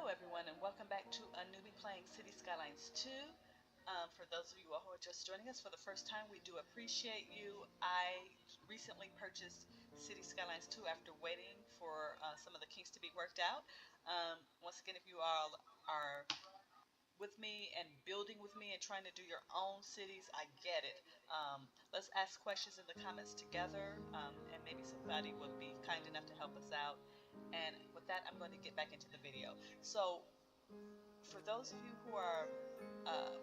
everyone, and welcome back to a newbie playing Cities Skylines 2. For those of you who are just joining us for the first time, we do appreciate you. I recently purchased Cities Skylines 2 after waiting for some of the kinks to be worked out. Once again, if you all are with me and building with me and trying to do your own cities, I get it. Let's ask questions in the comments together, and maybe somebody will be kind enough to help us out. And with that, I'm going to get back into the video. So for those of you who are uh,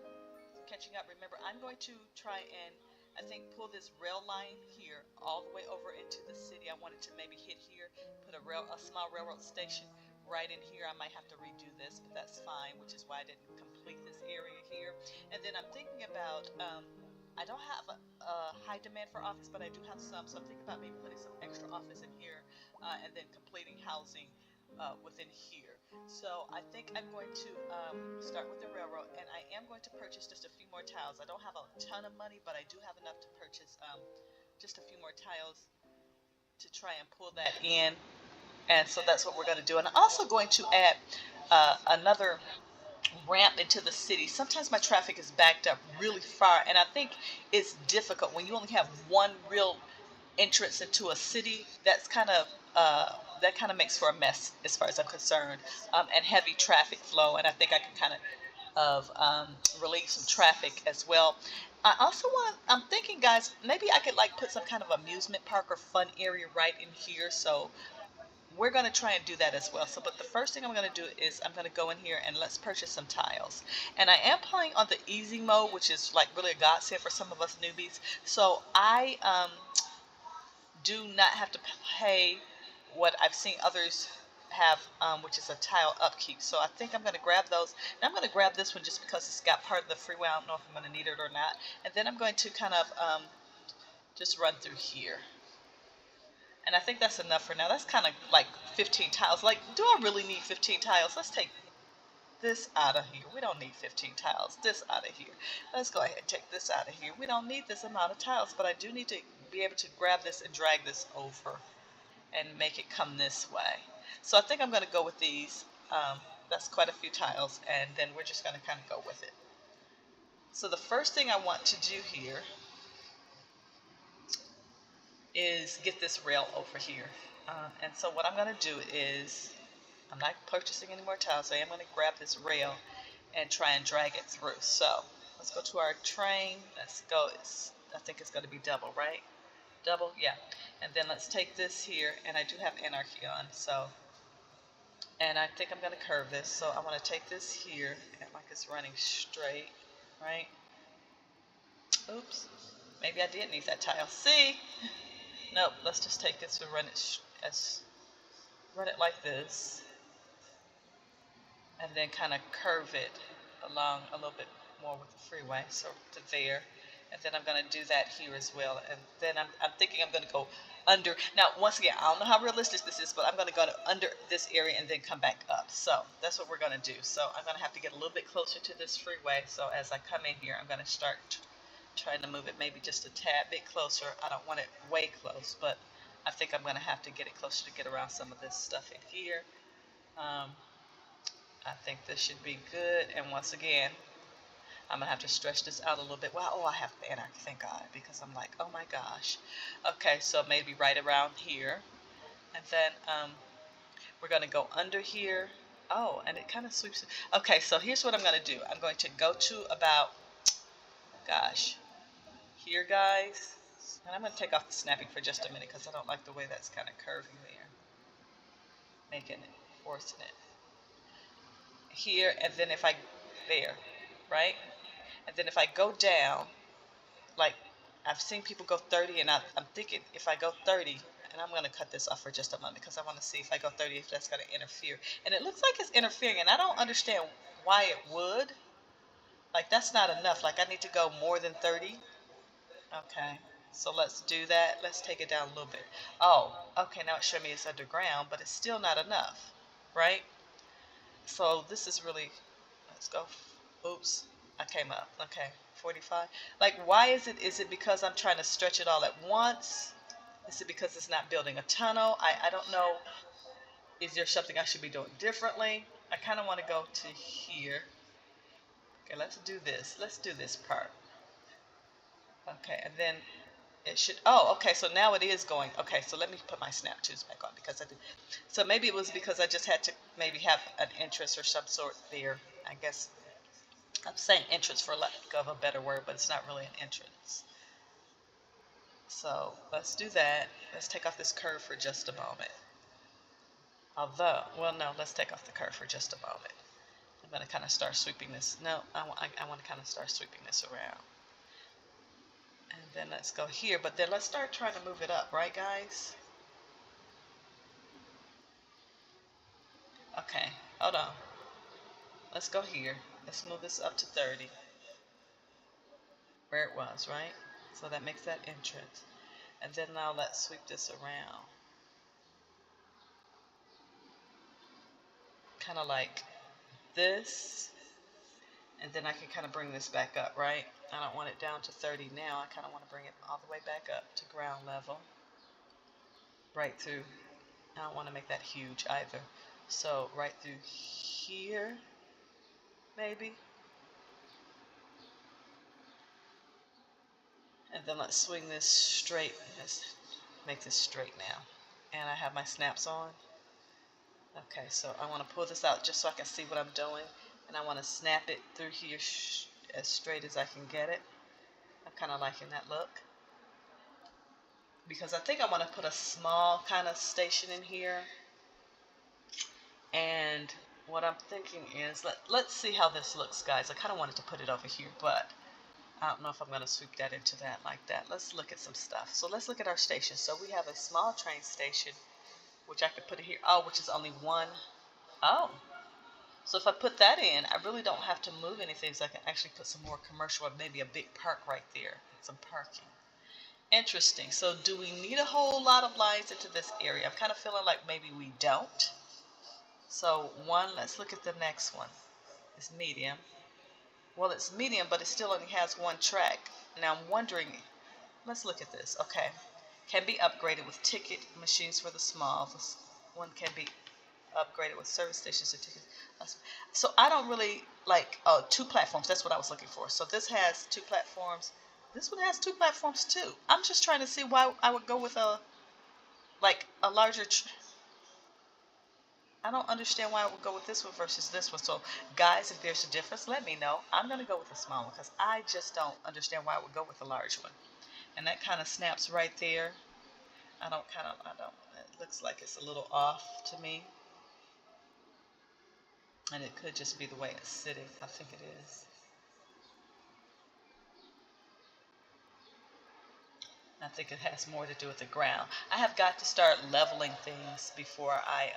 catching up, remember I'm going to try and I think pull this rail line here all the way over into the city. I wanted to maybe hit here, put a small railroad station right in here. I might have to redo this, but that's fine, which is why I didn't complete this area here. And then I'm thinking about I don't have a high demand for office, but I do have some, so I'm thinking about maybe putting some extra office in here, and then completing housing within here. So I think I'm going to start with the railroad, and I am going to purchase just a few more tiles. I don't have a ton of money, but I do have enough to purchase just a few more tiles to try and pull that in. And so that's what we're going to do. And I'm also going to add another ramp into the city. Sometimes my traffic is backed up really far, and I think it's difficult when you only have one real entrance into a city. That kind of makes for a mess as far as I'm concerned, and heavy traffic flow. And I think I can kind of relieve some traffic as well. I'm thinking, guys, maybe I could like put some kind of amusement park or fun area right in here. So we're going to try and do that as well. So, but the first thing I'm going to do is I'm going to go in here and let's purchase some tiles. And I am playing on the easy mode, which is like really a godsend for some of us newbies. So I do not have to pay what I've seen others have, which is a tile upkeep. So I think I'm going to grab those. And I'm going to grab this one just because it's got part of the freeway. I don't know if I'm going to need it or not. And then I'm going to kind of just run through here. And I think that's enough for now. That's kind of like 15 tiles. Like, do I really need 15 tiles? Let's take this out of here. We don't need 15 tiles. This out of here. Let's go ahead and take this out of here. We don't need this amount of tiles, but I do need to be able to grab this and drag this over and make it come this way. So I think I'm going to go with these. That's quite a few tiles, and then we're just going to kind of go with it. So the first thing I want to do here is get this rail over here. And so what I'm going to do is, I'm not purchasing any more tiles, so I am going to grab this rail and try and drag it through. So let's go to our train. Let's go. I think it's going to be double, right? Double, yeah. And then let's take this here, and I do have anarchy on, so, and I think I'm going to curve this. So I want to take this here, and like it's running straight, right? Oops, maybe I did need that tile. See? Nope, let's just take this and run it like this, and then kind of curve it along a little bit more with the freeway, so to there. And then I'm going to do that here as well. And then I'm thinking I'm going to go under. Now, once again, I don't know how realistic this is, but I'm going to go under this area and then come back up. So that's what we're going to do. So I'm going to have to get a little bit closer to this freeway. So as I come in here, I'm going to start trying to move it maybe just a tad bit closer. I don't want it way close, but I think I'm going to have to get it closer to get around some of this stuff in here. I think this should be good. And once again, I'm going to have to stretch this out a little bit. Well, I have the anarchy, thank God, because I'm like, oh my gosh. Okay, so maybe right around here. And then we're going to go under here. Oh, and it kind of sweeps it. Okay, so here's what I'm going to do. I'm going to go to about, gosh, here, guys. And I'm going to take off the snapping for just a minute because I don't like the way that's kind of curving there. Making it, forcing it. Here, and then if I, there, right? And then if I go down, like I've seen people go 30, and I'm thinking if I go 30, and I'm going to cut this off for just a moment because I want to see if I go 30 if that's going to interfere. And it looks like it's interfering, and I don't understand why it would. Like, that's not enough. Like, I need to go more than 30. Okay, so let's do that. Let's take it down a little bit. Oh, okay, now it's showing me it's underground, but it's still not enough, right? So this is really, let's go. Oops, I came up. Okay, 45. Like, why is it because I'm trying to stretch it all at once? Is it because it's not building a tunnel? I don't know. Is there something I should be doing differently? I kind of want to go to here. Okay, let's do this. Let's do this part. Okay, and then it should, oh, okay, so now it is going. Okay, so let me put my snap twos back on because I did. So maybe it was because I just had to maybe have an interest or some sort there. I guess I'm saying entrance for lack of a better word, but it's not really an entrance. So let's do that. Let's take off this curve for just a moment. Although, well, no, let's take off the curve for just a moment. I'm going to kind of start sweeping this. No, I want to kind of start sweeping this around. And then let's go here, but then let's start trying to move it up, right, guys? Okay, hold on. Let's go here. Let's move this up to 30. Where it was, right? So that makes that entrance. And then now let's sweep this around. Kind of like this. And then I can kind of bring this back up, right? I don't want it down to 30 now. I kind of want to bring it all the way back up to ground level. Right through. I don't want to make that huge either. So right through here, maybe. And then let's swing this straight. Let's make this straight now. And I have my snaps on. Okay, so I want to pull this out just so I can see what I'm doing. And I want to snap it through here as straight as I can get it. I'm kind of liking that look. Because I think I want to put a small kind of station in here. And what I'm thinking is, let's see how this looks, guys. I kind of wanted to put it over here, but I don't know if I'm going to sweep that into that like that. Let's look at some stuff. So let's look at our station. So we have a small train station, which I could put it here. Oh, which is only one. Oh. So if I put that in, I really don't have to move anything. So I can actually put some more commercial or maybe a big park right there. Some parking. Interesting. So do we need a whole lot of lines into this area? I'm kind of feeling like maybe we don't. So one, let's look at the next one. It's medium. Well, it's medium, but it still only has one track. Now I'm wondering, let's look at this. Okay. Can be upgraded with ticket machines for the small. This one can be upgraded with service stations and tickets. So I don't really like, oh, 2 platforms. That's what I was looking for. So this has 2 platforms. This one has 2 platforms too. I'm just trying to see why I would go with a larger. I don't understand why I would go with this one versus this one. So guys, if there's a difference, let me know. I'm going to go with the small one because I just don't understand why I would go with the large one. And that kind of snaps right there. I don't, it looks like it's a little off to me. And it could just be the way it's sitting. I think it is. I think it has more to do with the ground. I have got to start leveling things before I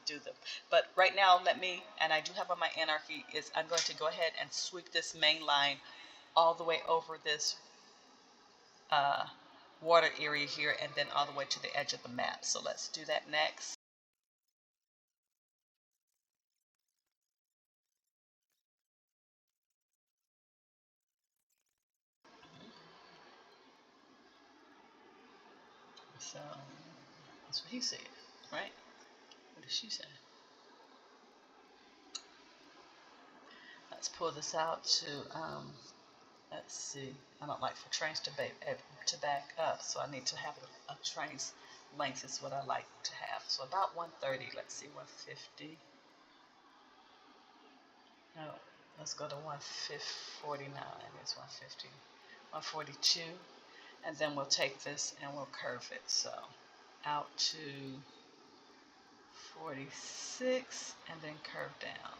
do them. But right now, and I do have on my anarchy, is I'm going to go ahead and sweep this main line all the way over this water area here and then all the way to the edge of the map. So let's do that next. So that's what he said, right? What did she say? Let's pull this out to, let's see. I don't like for trains to back up, so I need to have a train's length is what I like to have. So about 130, let's see, 150. No, let's go to 149, it's 150. 142, and then we'll take this and we'll curve it. So out to 46 and then curve down.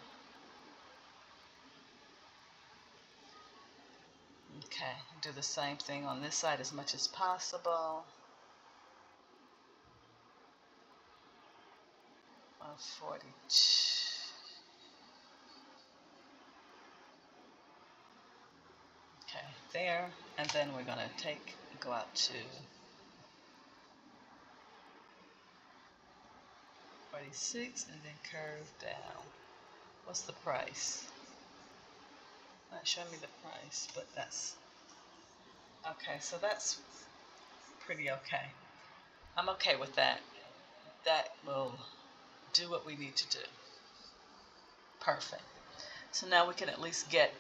Okay, do the same thing on this side as much as possible. 142. Okay, there, and then we're gonna go out to 46 and then curve down. What's the price? Not showing me the price, but that's okay. So that's pretty okay. I'm okay with that. That will do what we need to do. Perfect. So now we can at least get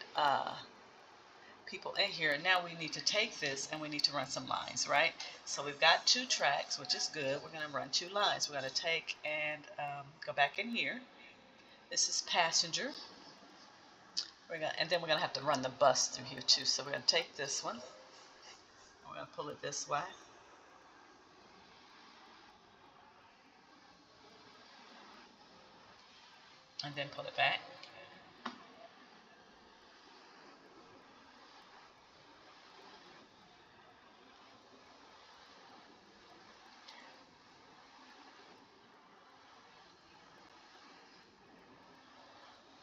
people in here. Now we need to take this and we need to run some lines, right? So we've got 2 tracks, which is good. We're going to run 2 lines. We're going to take and go back in here. This is passenger. And then we're going to have to run the bus through here too. So we're going to take this one. We're going to pull it this way. And then pull it back.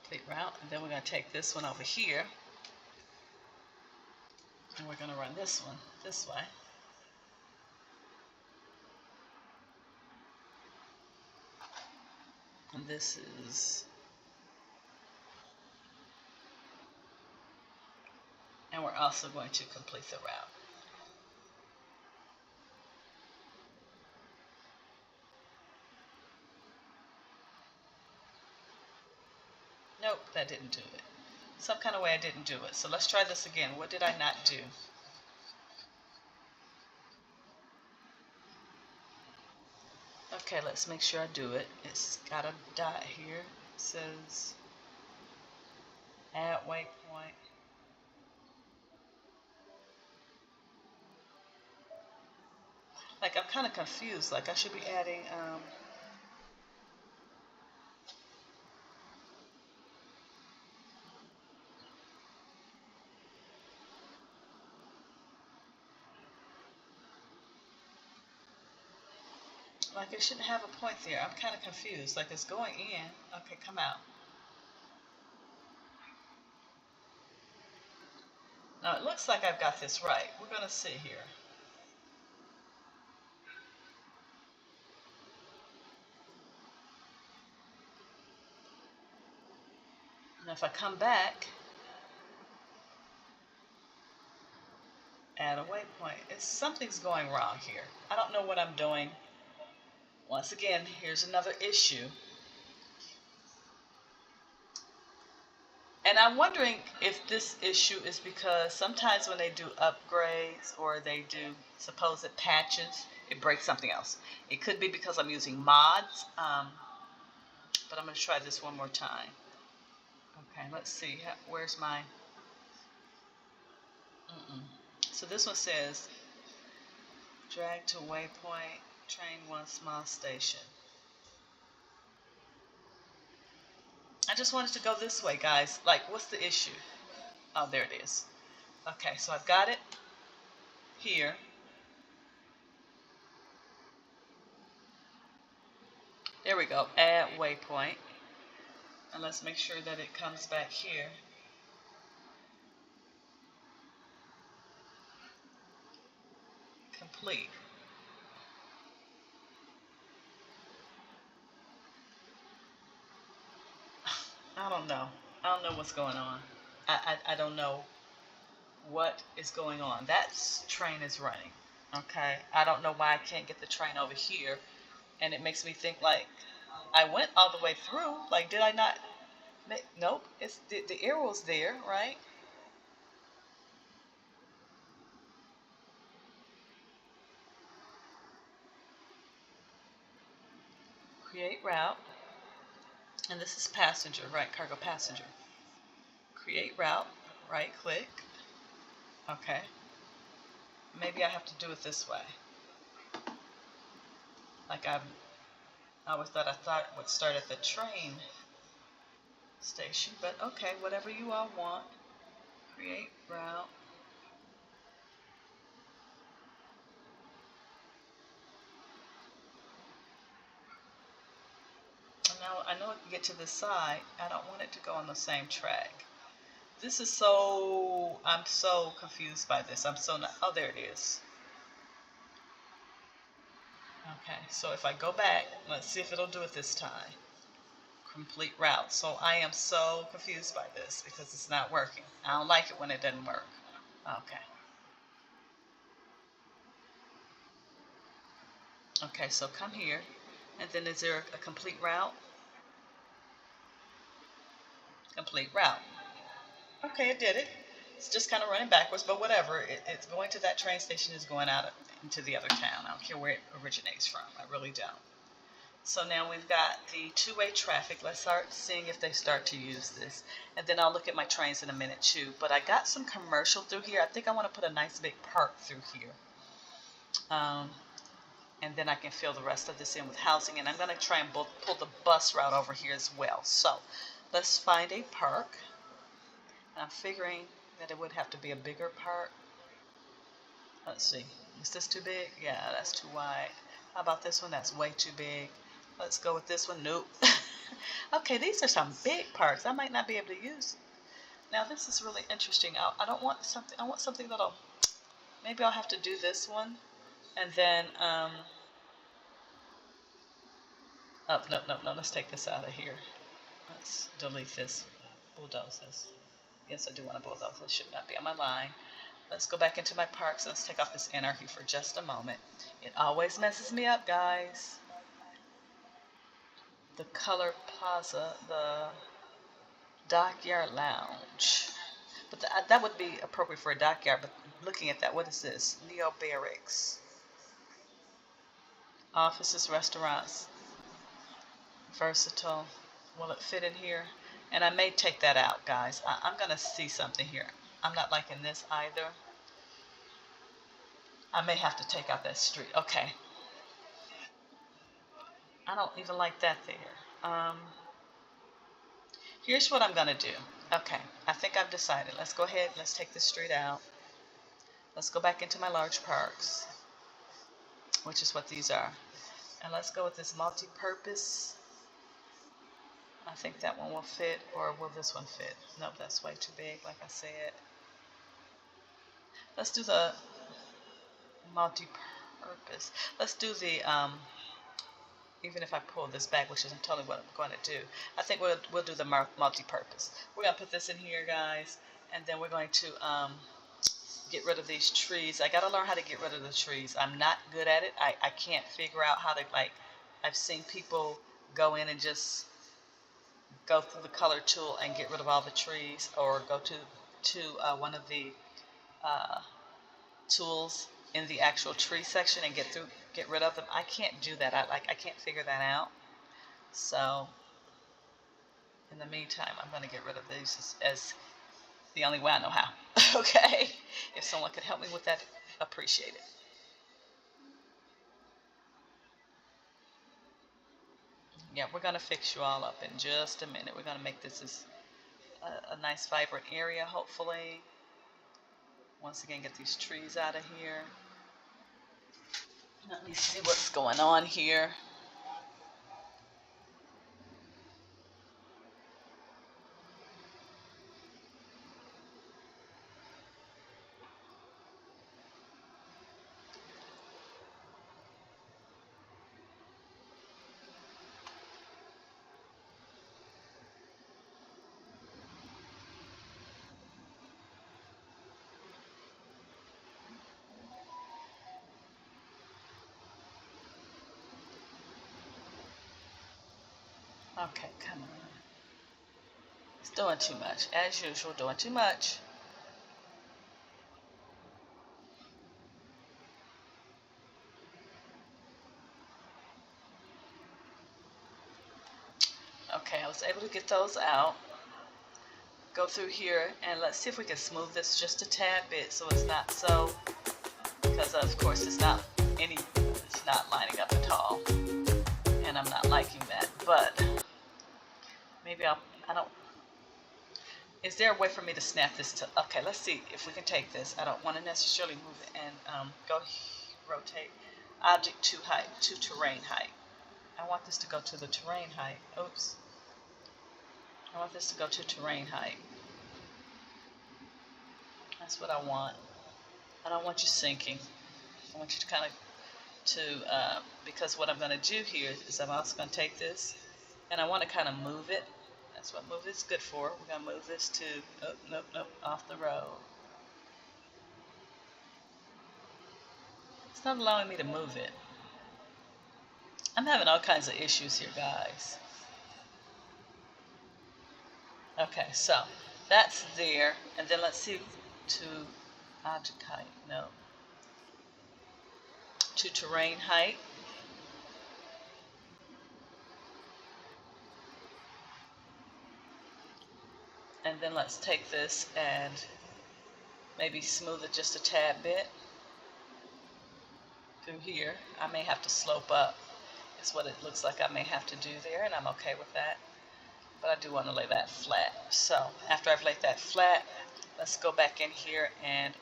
Complete route. And then we're going to take this one over here. And we're going to run this one this way. And this is... And we're also going to complete the route. Nope, that didn't do it. Some kind of way I didn't do it. So let's try this again. What did I not do? Okay, let's make sure I do it. It's got a dot here. It says add waypoint. Like, I'm kind of confused. Like, I should be adding, like, it shouldn't have a point there. I'm kind of confused. Like, it's going in. Okay, come out. Now, it looks like I've got this right. We're going to see here. Now, if I come back, add a waypoint. Something's going wrong here. I don't know what I'm doing. Once again, here's another issue. And I'm wondering if this issue is because sometimes when they do upgrades or they do supposed patches, it breaks something else. It could be because I'm using mods, but I'm going to try this one more time. Okay, let's see. Where's my... So this one says, drag to waypoint, train 1 small station. I just wanted to go this way, guys. Like, what's the issue? Oh, there it is. Okay, so I've got it here. There we go. Add waypoint. And let's make sure that it comes back here. Complete. I don't know. I don't know what's going on. I don't know what is going on. That train is running. Okay. I don't know why I can't get the train over here. And it makes me think like I went all the way through. Like, did I not? Nope. It's the arrow's there, right? Create route. And this is passenger, right? Cargo passenger. Create route. Right click. Okay. Maybe I have to do it this way. Like I always thought it would start at the train station, but okay, whatever you all want. Create route. And now I know I can get to this side. I don't want it to go on the same track. This is so, I'm so confused by this. I'm so not, oh, there it is. Okay, so if I go back, let's see if it'll do it this time. Complete route. So I am so confused by this because it's not working. I don't like it when it doesn't work. Okay. Okay, so come here. And then is there a complete route? complete route. Okay, it did it. It's just kind of running backwards, but whatever. It's going to that train station, is going out into the other town. I don't care where it originates from. I really don't. So now we've got the two-way traffic. Let's start seeing if they start to use this. And then I'll look at my trains in a minute too. But I got some commercial through here. I think I want to put a nice big park through here. And then I can fill the rest of this in with housing. And I'm going to try and pull the bus route over here as well. So let's find a park. And I'm figuring that it would have to be a bigger park. Let's see. Is this too big? Yeah, that's too wide. How about this one? That's way too big. Let's go with this one. Nope. Okay, these are some big parks. I might not be able to use. Now this is really interesting. I don't want something. I want something that'll. Maybe I'll have to do this one, and then oh no no no. Let's take this out of here. Let's delete this. Bulldoze this. Yes, I do want to bulldoze. This should not be on my line. Let's go back into my parks. Let's take off this anarchy for just a moment. It always messes me up, guys. The Color Plaza, the Dockyard Lounge. But that would be appropriate for a dockyard. But looking at that, what is this? Neo Barracks. Offices, restaurants. Versatile. Will it fit in here? And I may take that out, guys. I'm going to see something here. I'm not liking this either. I may have to take out that street. Okay. I don't even like that there. Here's what I'm going to do. Okay, I think I've decided. Let's go ahead. Let's take this street out. Let's go back into my large parks, which is what these are. And let's go with this multi-purpose. I think that one will fit, or will this one fit? Nope, that's way too big, like I said. Let's do the multi-purpose. Let's do the, even if I pull this back, which isn't totally what I'm going to do, I think we'll do the multi-purpose. We're going to put this in here, guys, and then we're going to get rid of these trees. I got to learn how to get rid of the trees. I'm not good at it. I can't figure out how to, like, I've seen people go in and just go through the color tool and get rid of all the trees, or go to one of the tools in the actual tree section and get rid of them. I can't do that. I can't figure that out. So in the meantime, I'm going to get rid of these as the only way I know how. Okay, if someone could help me with that, appreciate it. Yeah, we're going to fix you all up in just a minute. We're going to make this as a nice vibrant area, hopefully. Once again, get these trees out of here. Let me see what's going on here. Okay, come on. It's doing too much. As usual, doing too much. Okay, I was able to get those out. Go through here, and let's see if we can smooth this just a tad bit so it's not so, because of course it's not lining up at all, and I'm not liking that. But maybe I don't. Is there a way for me to snap this to? Okay, let's see if we can take this. I don't want to necessarily move it and go rotate object to height to terrain height. I want this to go to the terrain height. Oops. I want this to go to terrain height. That's what I want. I don't want you sinking. I want you to kind of because what I'm going to do here is I'm also going to take this and I want to kind of move it. That's what move is good for. We're going to move this to, oh, nope, off the road. It's not allowing me to move it. I'm having all kinds of issues here, guys. Okay, so that's there. And then let's see to object height. No. To terrain height. And then let's take this and maybe smooth it just a tad bit through here. I may have to slope up. Is what it looks like I may have to do there, and I'm okay with that. But I do want to lay that flat. So after I've laid that flat, let's go back in here, and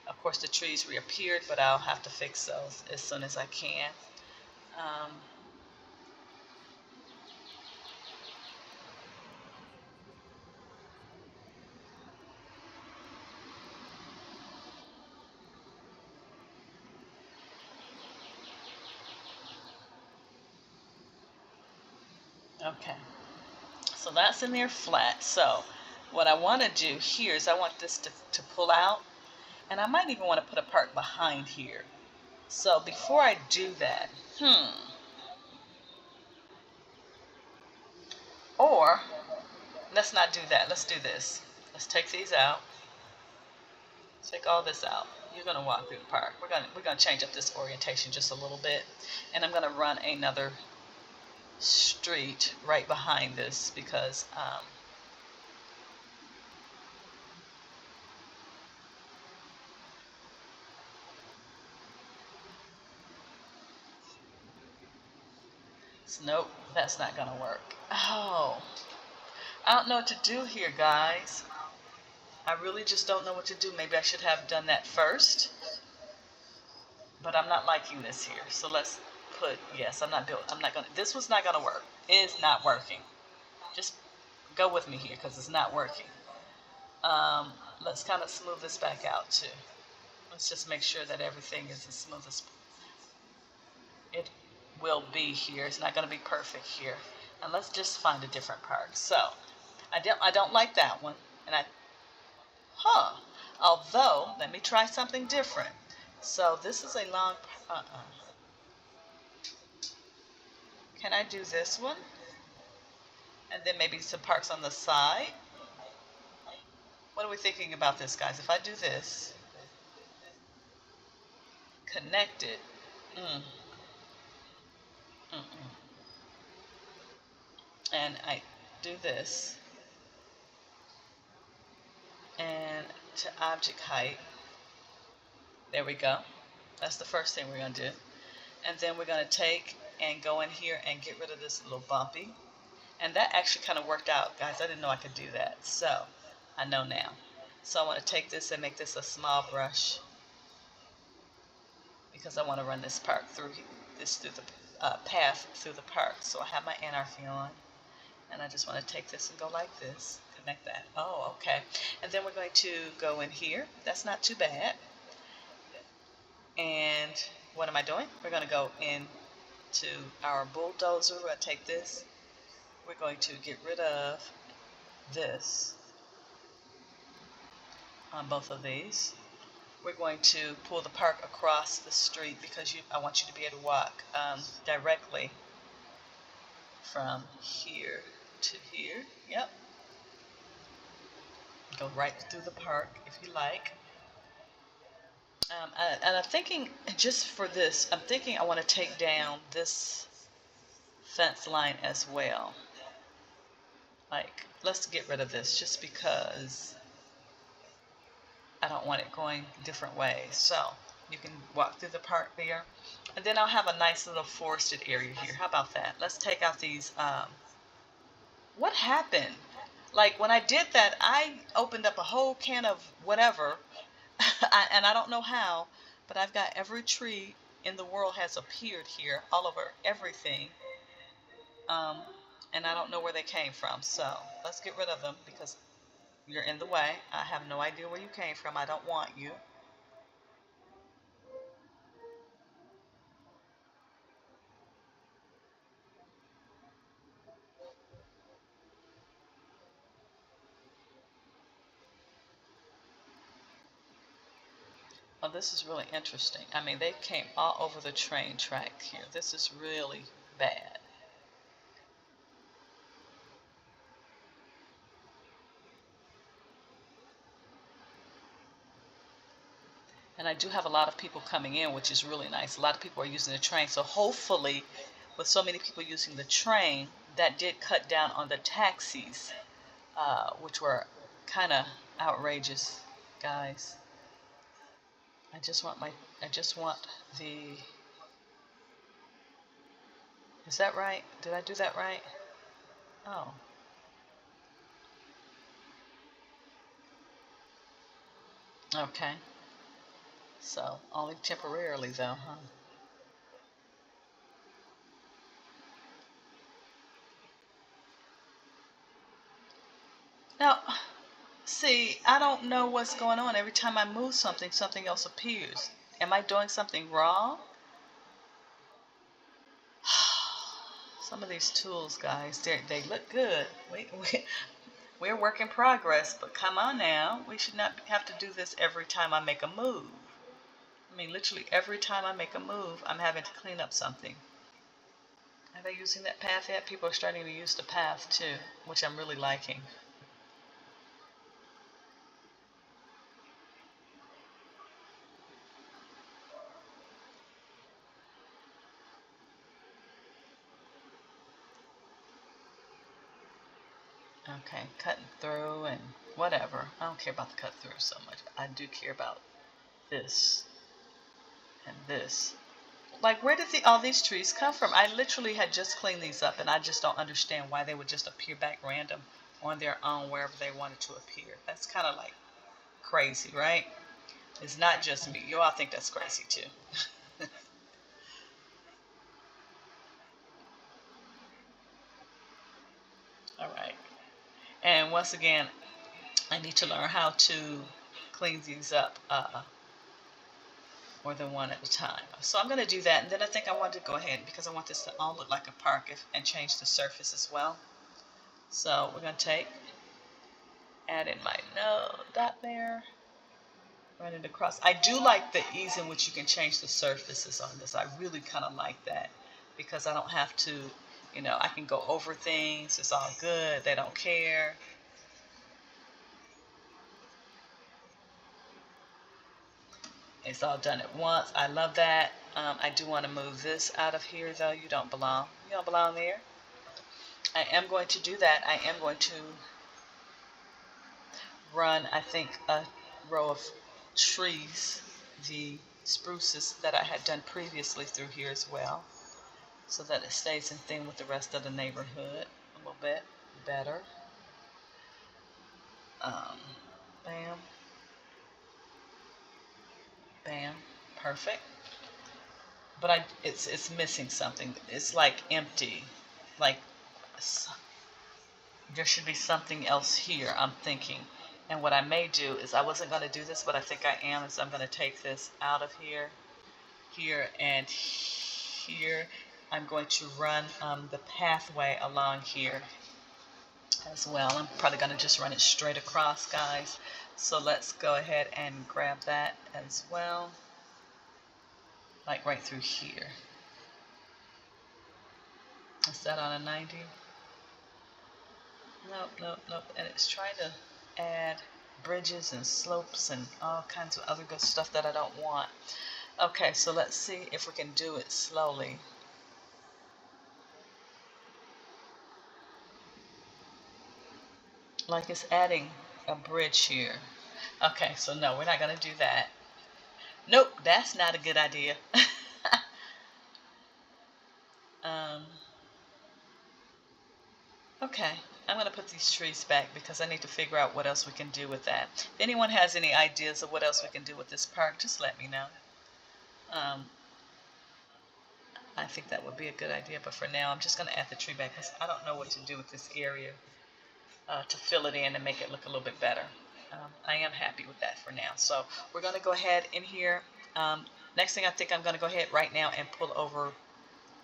of course the trees reappeared, but I'll have to fix those as soon as I can. Okay, so that's in there flat. So what I want to do here is I want this to pull out, and I might even want to put a part behind here. So before I do that, or let's not do that. Let's do this. Let's take these out. Take all this out. You're gonna walk through the park. We're gonna change up this orientation just a little bit, and I'm gonna run another street right behind this because nope, that's not gonna work. Oh, I don't know what to do here, guys. I really just don't know what to do. Maybe I should have done that first, but I'm not liking this here. So let's put, yes, I'm not gonna, this was not gonna work. It's not working. Just go with me here because it's not working. Let's kind of smooth this back out too. Let's just make sure that everything is as smooth as it will be here. It's not going to be perfect here. And let's just find a different part. So I don't like that one. And although, let me try something different. So this is a long, Can I do this one? And then maybe some parts on the side? What are we thinking about this, guys? If I do this, connected, and I do this, and to object height, there we go. That's the first thing we're going to do. And then we're going to take and go in here and get rid of this little bumpy. And that actually kind of worked out, guys. I didn't know I could do that. So I know now. So I want to take this and make this a small brush because I want to run this part through the path through the park. So I have my anarchy on, and I just want to take this and go like this. Connect that. Oh, okay. And then we're going to go in here. That's not too bad. And what am I doing? We're going to go into our bulldozer. We're going to take this. We're going to get rid of this on both of these. We're going to pull the park across the street because I want you to be able to walk directly from here to here. Yep. Go right through the park if you like. And I'm thinking, just for this, I'm thinking I want to take down this fence line as well. Like, let's get rid of this just because I don't want it going different ways. So you can walk through the park there. And then I'll have a nice little forested area here. How about that? Let's take out these. What happened? Like, when I did that, I opened up a whole can of whatever. And I don't know how, but I've got every tree in the world has appeared here, all over everything. And I don't know where they came from. So let's get rid of them because you're in the way. I have no idea where you came from. I don't want you. Oh, this is really interesting. I mean, they came all over the train track here. This is really bad. And I do have a lot of people coming in, which is really nice. A lot of people are using the train. So hopefully, with so many people using the train, that did cut down on the taxis, which were kind of outrageous, guys. I just want the, is that right? Did I do that right? Oh, okay. So only temporarily though, huh? Now, see, I don't know what's going on. Every time I move something, something else appears. Am I doing something wrong? Some of these tools, guys, they look good. We're a work in progress, but come on now. We should not have to do this every time I make a move. I mean, literally every time I make a move, I'm having to clean up something. Are they using that path yet? People are starting to use the path too, which I'm really liking. Okay, cutting through and whatever. I don't care about the cut through so much. I do care about this and this. Like, where did all these trees come from? I literally had just cleaned these up, and I just don't understand why they would just appear back random on their own wherever they wanted to appear. That's kind of like crazy, right? It's not just me. You all think that's crazy too. All right. And once again, I need to learn how to clean these up more than one at a time. So I'm going to do that. And then I think I want to go ahead because I want this to all look like a park and change the surface as well. So we're going to add in my node dot there, run it across. I do like the ease in which you can change the surfaces on this. I really kind of like that because I don't have to, I can go over things. It's all good. They don't care. It's all done at once. I love that. I do want to move this out of here, though. You don't belong. You don't belong there. I am going to do that. I am going to run, I think, a row of trees, the spruces that I had done previously through here as well, so that it stays in theme with the rest of the neighborhood a little bit better. Bam, bam, perfect. But it's missing something. It's like empty, like there should be something else here, I'm thinking. And what I may do is, I wasn't going to do this, but I think I am, is I'm going to take this out of here, here, and here. I'm going to run the pathway along here as well. I'm probably going to just run it straight across, guys. So let's go ahead and grab that as well, like right through here. Is that on a 90? Nope, nope, nope. And it's trying to add bridges and slopes and all kinds of other good stuff that I don't want. Okay, so let's see if we can do it slowly. Like it's adding a bridge here. Okay, so no, we're not going to do that. Nope, that's not a good idea. um, okay, I'm going to put these trees back because I need to figure out what else we can do with that. If anyone has any ideas of what else we can do with this park, just let me know. I think that would be a good idea, but for now I'm just going to add the tree back because I don't know what to do with this area to fill it in and make it look a little bit better. I am happy with that for now. So we're going to go ahead in here. Next thing, I think I'm going to go ahead right now and pull over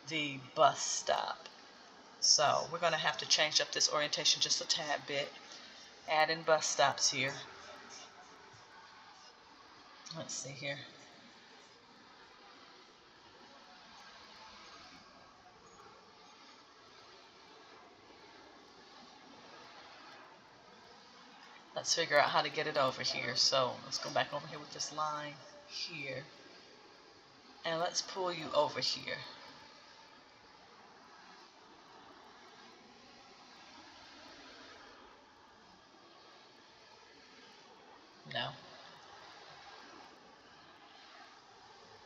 the bus stop. So we're going to have to change up this orientation just a tad bit. Add in bus stops here. Let's see here. Let's figure out how to get it over here. So let's go back over here with this line. here. And let's pull you over here. No.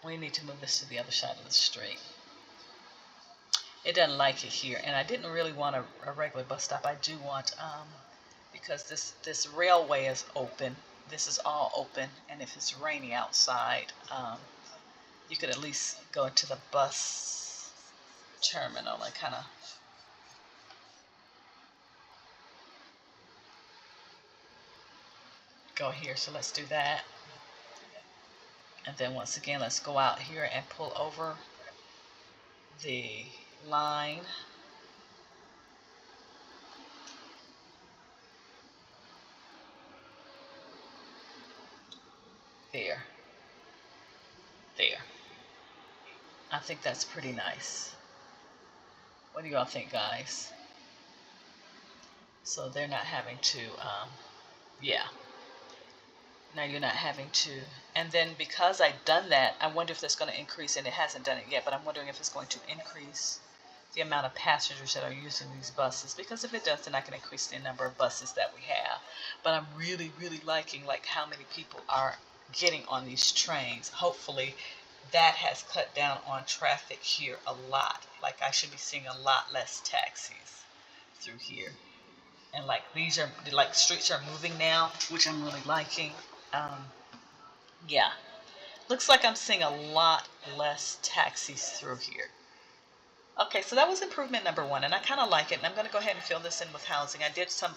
We need to move this to the other side of the street. It doesn't like it here, and I didn't really want a regular bus stop. I do want, because this railway is open. This is all open, and if it's rainy outside, you could at least go into the bus terminal and kind of go here. So let's do that. And then once again, let's go out here and pull over the line. There. There. I think that's pretty nice. What do y'all think, guys? So they're not having to, yeah. Now you're not having to, and then because I've done that, I wonder if that's going to increase, and it hasn't done it yet, but I'm wondering if it's going to increase the amount of passengers that are using these buses, because if it does, then I can increase the number of buses that we have. But I'm really, really liking like how many people are getting on these trains. Hopefully that has cut down on traffic here a lot. Like I should be seeing a lot less taxis through here. And like these are like streets are moving now, which I'm really liking. Yeah, looks like I'm seeing a lot less taxis through here. Okay, so that was improvement number one, and I kind of like it. And I'm going to go ahead and fill this in with housing. I did some,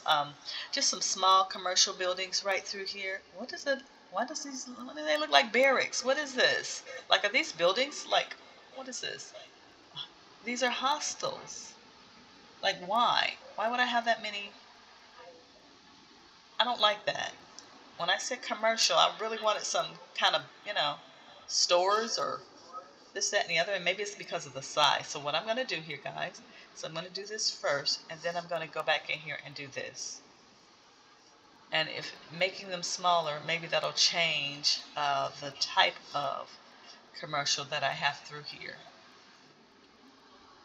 just some small commercial buildings right through here. What is it? Why does these? Why do they look like barracks? What is this? Like, are these buildings? Like, what is this? These are hostels. Like, why? Why would I have that many? I don't like that. When I said commercial, I really wanted some kind of, stores or this, that, and the other, and maybe it's because of the size. So what I'm going to do here, guys, so I'm going to do this first, and then I'm going to go back in here and do this. And if making them smaller, maybe that'll change the type of commercial that I have through here.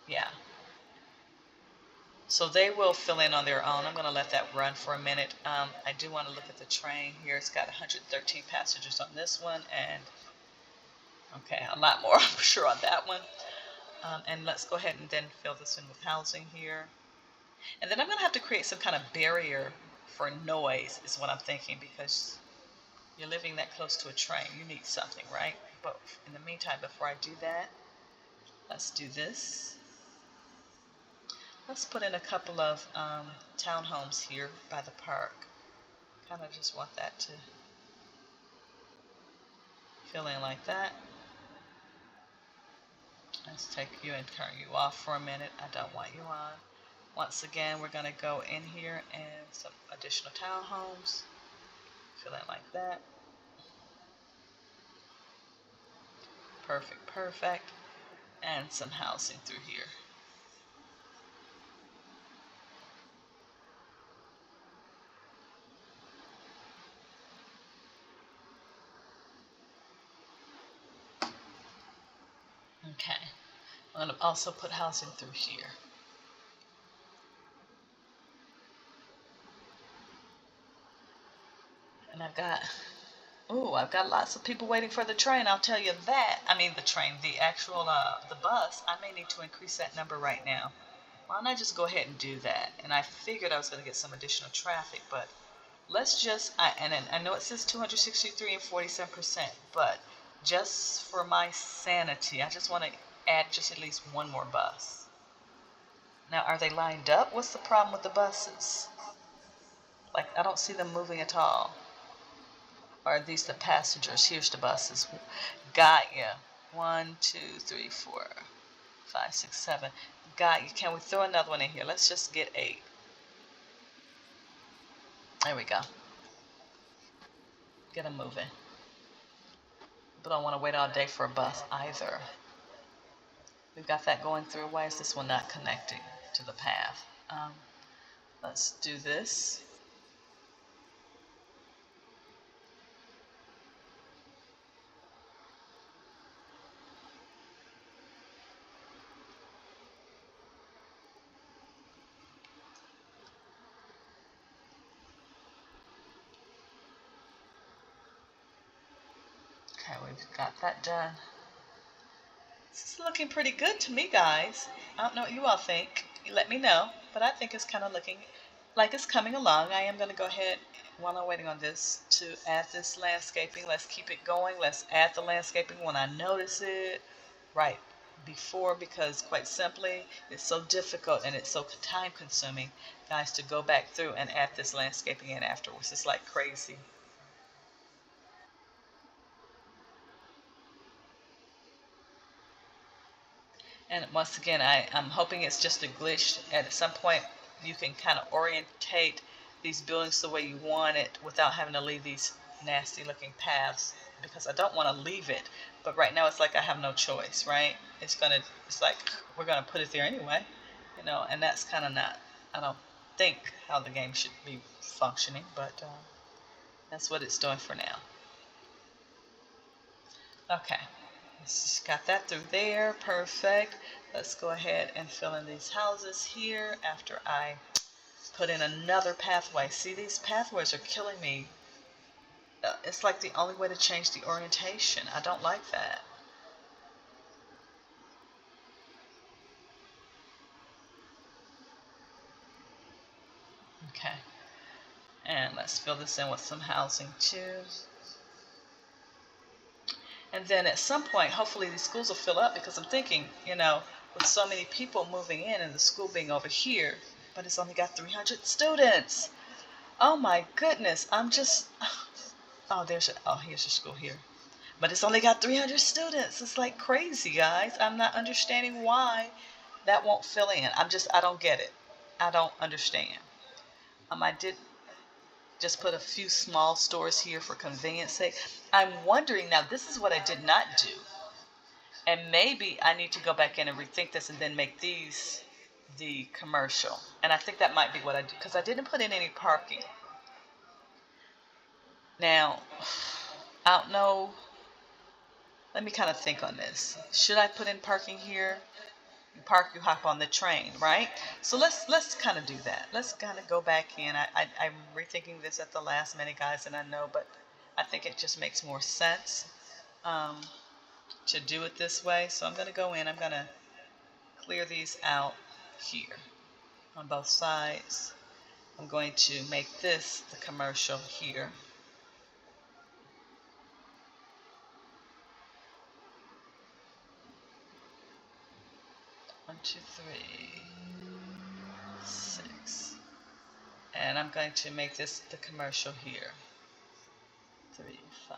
Yeah. So they will fill in on their own. I'm going to let that run for a minute. I do want to look at the train here. It's got 113 passengers on this one, and okay, a lot more for sure on that one. And let's go ahead and then fill this in with housing here. And then I'm going to have to create some kind of barrier for noise is what I'm thinking, because you're living that close to a train. You need something, right? But in the meantime, before I do that, let's do this. Let's put in a couple of townhomes here by the park. Kind of just want that to fill in like that. Let's take you and turn you off for a minute. I don't want you on. Once again, we're going to go in here and some additional townhomes. Fill in like that. Perfect, perfect. And some housing through here. Okay. I'm going to also put housing through here. And I've got lots of people waiting for the train. I'll tell you that. I mean, the train, the actual, the bus. I may need to increase that number right now. Why don't I just go ahead and do that? And I figured I was going to get some additional traffic, but let's just, and I know it says 263 and 47%, but just for my sanity, I just want to add just at least one more bus. Now, are they lined up? What's the problem with the buses? Like, I don't see them moving at all. Or are these the passengers? Here's the buses. Got ya. 1, 2, 3, 4, 5, 6, 7. Got you. Can we throw another one in here? Let's just get 8. There we go. Get them moving. But I don't want to wait all day for a bus either. We've got that going through. Why is this one not connecting to the path? Let's do this. Got that done. This is looking pretty good to me, guys. I don't know what you all think. You let me know, but I think it's kind of looking like it's coming along. I am going to go ahead, while I'm waiting on this, to add this landscaping. Let's keep it going. Let's add the landscaping when I notice it right before, because quite simply, it's so difficult and it's so time consuming, guys, to go back through and add this landscaping in afterwards. It's like crazy. And once again, I'm hoping it's just a glitch. At some point, you can kind of orientate these buildings the way you want it without having to leave these nasty looking paths, because I don't want to leave it. But right now, it's like I have no choice, right? It's like we're gonna put it there anyway, and that's kind of not, I don't think, how the game should be functioning, but that's what it's doing for now. Okay. Just got that through there. Perfect. Let's go ahead and fill in these houses here after I put in another pathway. See, these pathways are killing me. It's like the only way to change the orientation. I don't like that. Okay. And let's fill this in with some housing too. And then at some point, hopefully these schools will fill up, because I'm thinking, with so many people moving in and the school being over here, but it's only got 300 students. Oh my goodness, I'm just, oh, here's your school here. But it's only got 300 students. It's like crazy, guys. I'm not understanding why that won't fill in. I don't get it. I don't understand. I did just put a few small stores here for convenience sake. I'm wondering now, this is what I did not do. And maybe I need to go back in and rethink this and then make these the commercial. And I think that might be what I do, because I didn't put in any parking. Now, I don't know. Let me kind of think on this. Should I put in parking here? You park, you hop on the train, right? So let's kind of do that. Let's kind of go back in. I'm rethinking this at the last minute, guys, and I know, but I think it just makes more sense to do it this way. So I'm going to go in. I'm going to clear these out here on both sides. I'm going to make this the commercial here. 1, 2, 3, 6. And I'm going to make this the commercial here. 3, 5.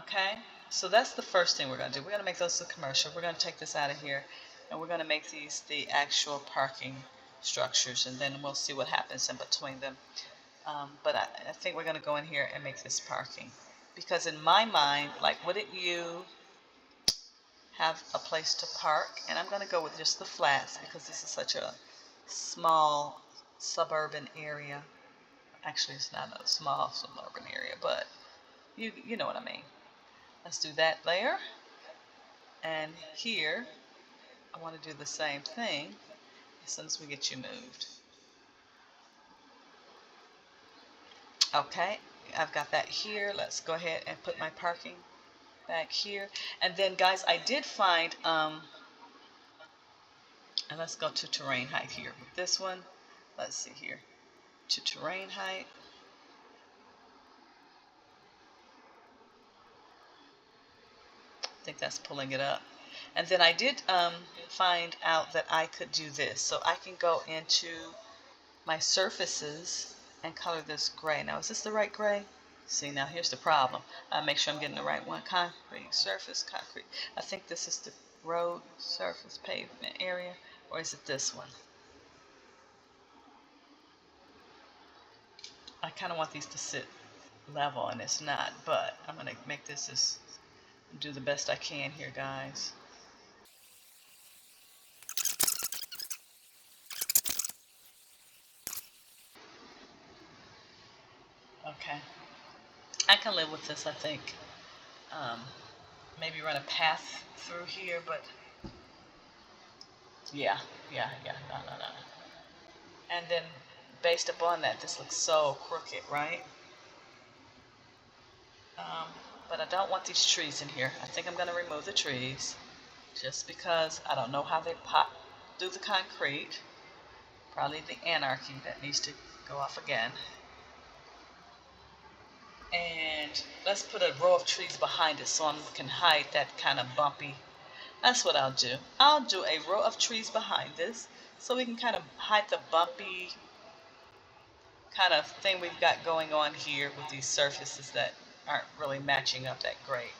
Okay, so that's the first thing we're going to do. We're going to make those the commercial. We're going to take this out of here, and we're going to make these the actual parking structures, and then we'll see what happens in between them. But I think we're going to go in here and make this parking, because in my mind, like, wouldn't you have a place to park? And I'm going to go with just the flats, because this is such a small suburban area. Actually, it's not a small suburban area, but you know what I mean. Let's do that layer. And here, I want to do the same thing as soon as we get you moved. Okay, I've got that here. Let's go ahead and put my parking back here. And then, guys, I did find, and let's go to terrain height here with this one. Let's see here, to terrain height. I think that's pulling it up. And then I did find out that I could do this. So I can go into my surfaces and color this gray. Now, is this the right gray? See, now here's the problem. Make sure I'm getting the right one. Concrete, surface, concrete. I think this is the road, surface, pavement area, or is it this one? I kind of want these to sit level, and it's not, but I'm going to make this as, do the best I can here, guys. Okay. I can live with this, I think. Maybe run a path through here, but yeah, no. And then based upon that, this looks so crooked, right? But I don't want these trees in here. I think I'm going to remove the trees just because I don't know how they pop through the concrete. Probably the anarchy that needs to go off again. And let's put a row of trees behind it so I can hide that kind of bumpy. That's what I'll do. I'll do a row of trees behind this so we can kind of hide the bumpy kind of thing we've got going on here with these surfaces that aren't really matching up that great.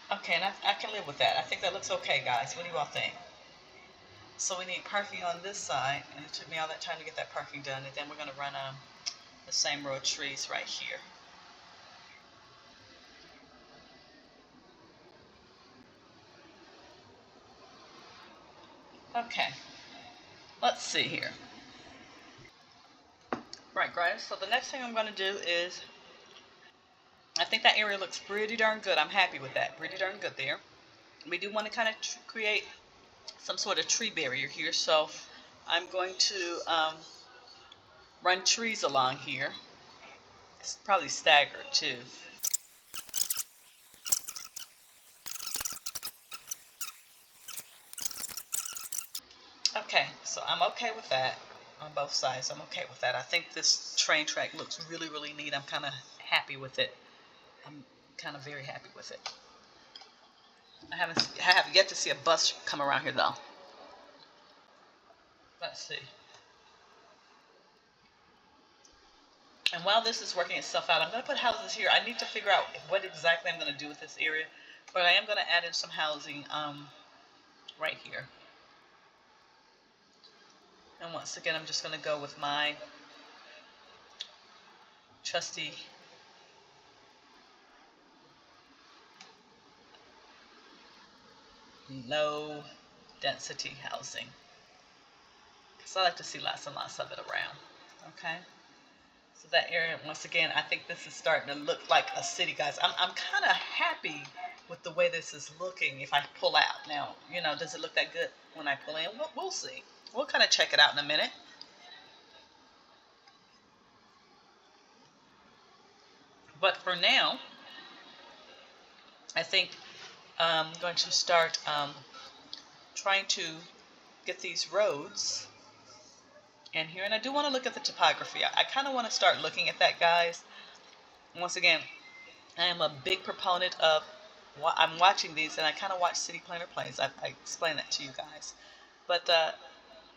Okay, and I can live with that. I think that looks okay, guys. What do you all think? So we need parking on this side, and it took me all that time to get that parking done, and then we're going to run the same row of trees right here. Okay, let's see here. Right, guys, so the next thing I'm going to do is, I think that area looks pretty darn good. I'm happy with that. Pretty darn good there. We do want to kind of create some sort of tree barrier here, so I'm going to run trees along here. It's probably staggered too. Okay, so I'm okay with that on both sides. I'm okay with that. I think this train track looks really, really neat. I'm kind of happy with it. I'm kind of very happy with it. I have yet to see a bus come around here though. Let's see. And while this is working itself out, I'm going to put houses here. I need to figure out what exactly I'm going to do with this area, but I am going to add in some housing right here. And once again, I'm just going to go with my trusty low density housing. So I like to see lots and lots of it around. Okay. So that area, once again, I think this is starting to look like a city, guys. I'm kind of happy with the way this is looking if I pull out. Now, you know, does it look that good when I pull in? We'll see. We'll kind of check it out in a minute. But for now, I think I'm going to start trying to get these roads in here. And I do want to look at the topography. I kind of want to start looking at that, guys. Once again, I am a big proponent of, I'm watching these, and I kind of watch City Planner Plays. I explain that to you guys. But,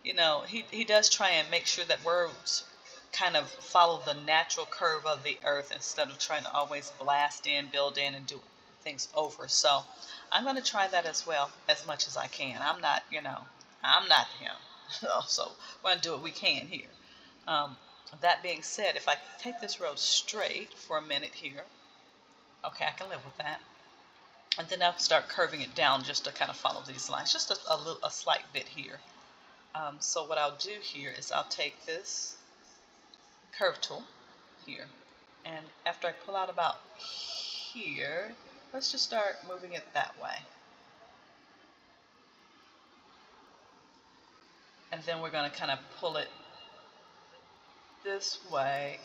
you know, he does try and make sure that roads kind of follow the natural curve of the earth instead of trying to always blast in, build in, and do things over. So I'm going to try that as well as much as I can. I'm not, you know, I'm not him. So we're going to do what we can here. That being said, if I take this road straight for a minute here, okay, I can live with that. And then I'll start curving it down just to kind of follow these lines, just a slight bit here. So what I'll do here is I'll take this curve tool here, and after I pull out about here, let's just start moving it that way. And then we're going to kind of pull it this way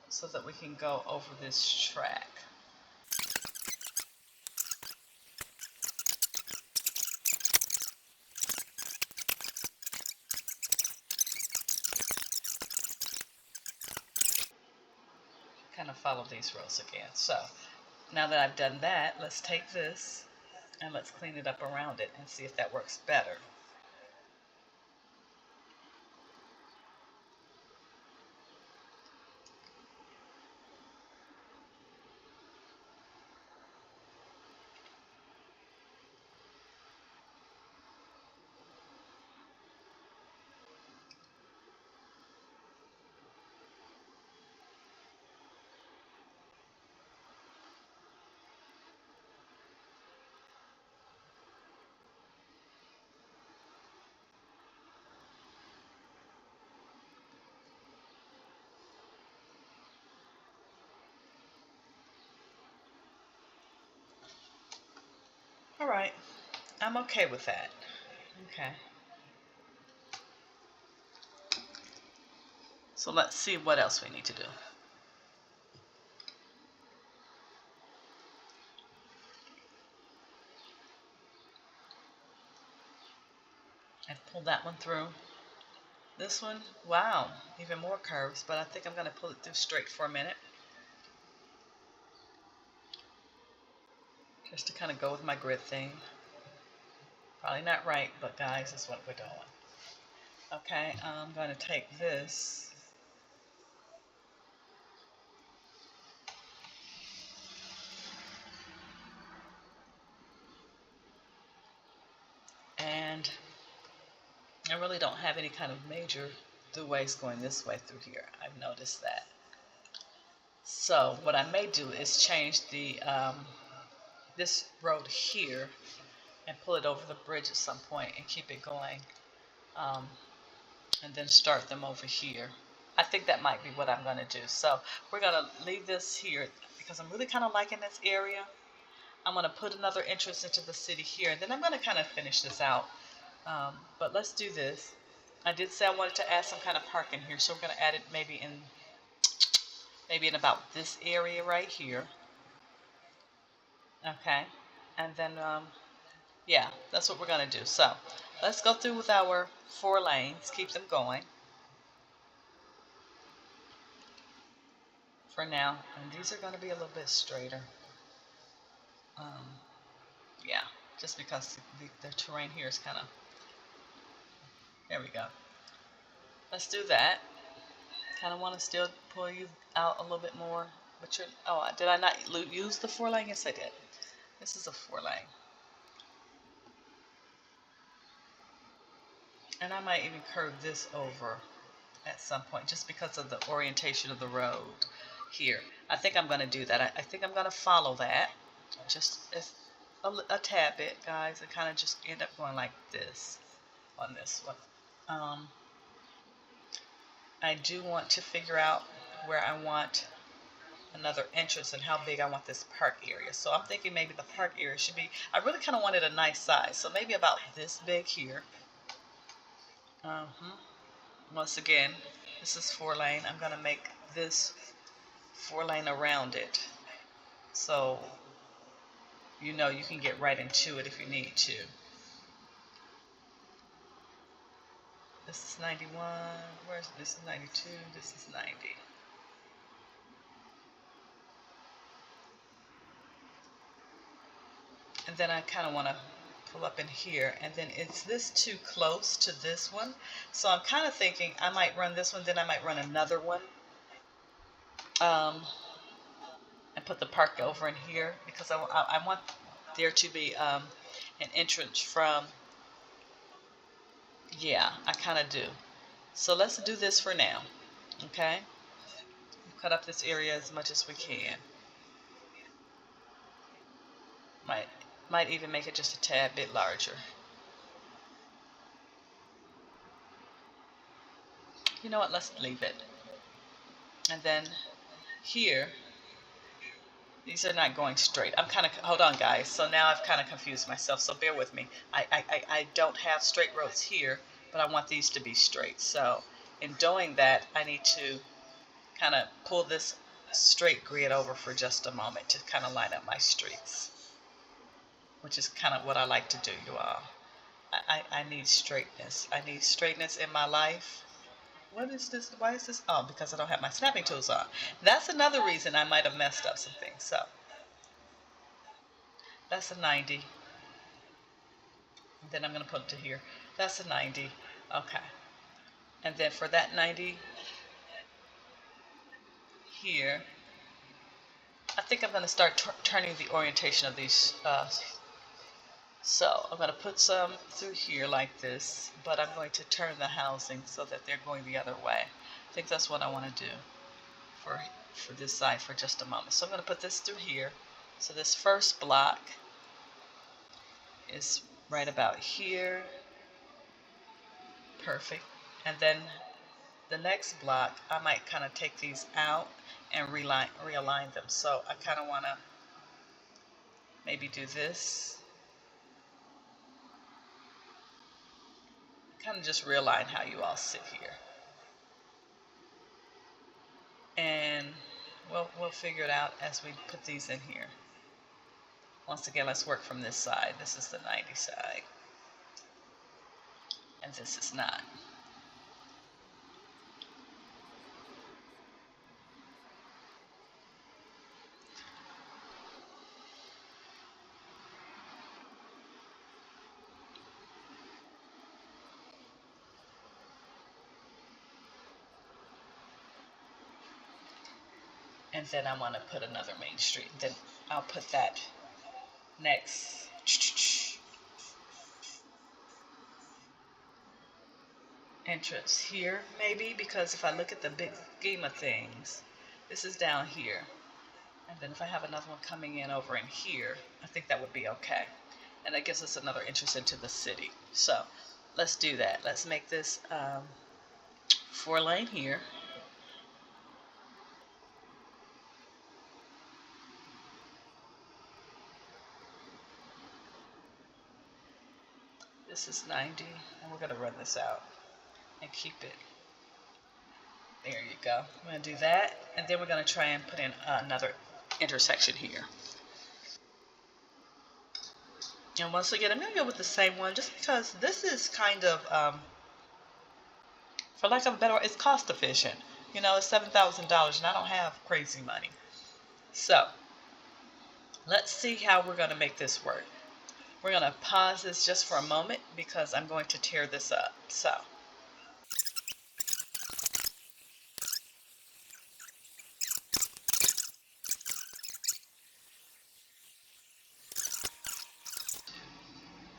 so that we can go over this track. Kind of follow these rows again. So now that I've done that, let's take this and let's clean it up around it and see if that works better. All right, I'm okay with that. Okay. So let's see what else we need to do. I've pulled that one through. This one, wow, even more curves, but I think I'm going to pull it through straight for a minute. Just to kind of go with my grid thing. Probably not right, but guys, that's what we're doing. Okay, I'm going to take this. And I really don't have any kind of major throughways going this way through here. I've noticed that. So what I may do is change the this road here and pull it over the bridge at some point and keep it going, and then start them over here. I think that might be what I'm going to do. So we're going to leave this here because I'm really kind of liking this area. I'm going to put another entrance into the city here, and then I'm going to kind of finish this out. But let's do this. I did say I wanted to add some kind of parking here, so we're going to add it maybe in about this area right here. Okay, and then yeah, that's what we're going to do. So let's go through with our 4 lanes, keep them going for now. And these are going to be a little bit straighter. Yeah, just because the terrain here is kind of, there we go. Let's do that. Kind of want to still pull you out a little bit more, but you're, oh, did I not use the 4 lane? Yes, I did. This is a 4 lane. And I might even curve this over at some point just because of the orientation of the road here. I think I'm going to do that. I think I'm going to follow that just as a tad bit, guys, and kind of just end up going like this on this one. I do want to figure out where I want another entrance and how big I want this park area. So I'm thinking maybe the park area should be, I really kind of wanted a nice size, so maybe about this big here. Once again, this is 4 lane. I'm going to make this 4 lane around it, so you know you can get right into it if you need to. This is 91. Where's this? Is 92. This is 90. And then I kind of want to pull up in here, and then is this too close to this one? So I'm kind of thinking I might run this one, then I might run another one, and put the park over in here because I want there to be an entrance from, yeah, I kind of do. So let's do this for now, okay? Cut up this area as much as we can. Might even make it just a tad bit larger. You know what, let's leave it. And then here, these are not going straight. I'm kind of, hold on guys, so now I've kind of confused myself, so bear with me. I don't have straight roads here, but I want these to be straight. So in doing that, I need to kind of pull this straight grid over for just a moment to kind of line up my streets, which is kind of what I like to do, you all. I need straightness. I need straightness in my life. What is this? Why is this? Oh, because I don't have my snapping tools on. That's another reason I might have messed up some things. So that's a 90. And then I'm going to put it to here. That's a 90. Okay. And then for that 90 here, I think I'm going to start turning the orientation of these. So I'm going to put some through here like this, but I'm going to turn the housing so that they're going the other way. I think that's what I want to do for this side for just a moment. So I'm going to put this through here. So this first block is right about here. Perfect. And then the next block, I might kind of take these out and realign them. So I kind of want to maybe do this kind of just realign how you all sit here. And we'll figure it out as we put these in here. Once again, let's work from this side. This is the 90 side. And this is not. And then I want to put another main street. Then I'll put that next. Entrance here, maybe, because if I look at the big scheme of things, this is down here. And then if I have another one coming in over in here, I think that would be okay. And that gives us another entrance into the city. So let's do that. Let's make this 4-lane here. This is 90, and we're going to run this out and keep it. There you go. I'm going to do that, and then we're going to try and put in another intersection here. And once again, I'm going to go with the same one just because this is kind of, for lack of a better word, it's cost efficient. You know, it's $7,000 and I don't have crazy money. So, let's see how we're going to make this work. We're going to pause this just for a moment because I'm going to tear this up. So,